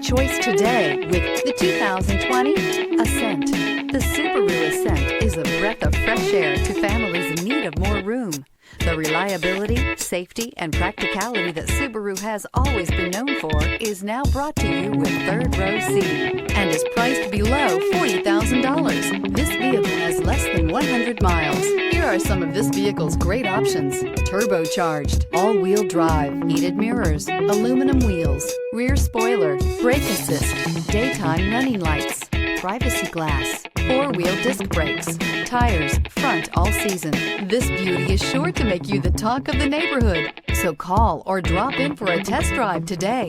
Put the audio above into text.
choice today with the 2020 Ascent. The Subaru Ascent is a breath of fresh air to families in need of more room. The reliability, safety, and practicality that Subaru has always been known for is now brought to you with third row seating and is priced below $40,000. This vehicle has less than 100 miles. Here are some of this vehicle's great options: turbocharged, all-wheel drive, heated mirrors, aluminum wheels, rear spoiler, brake assist, daytime running lights, privacy glass, four-wheel disc brakes, tires, front all season. This beauty is sure to make you the talk of the neighborhood. So call or drop in for a test drive today.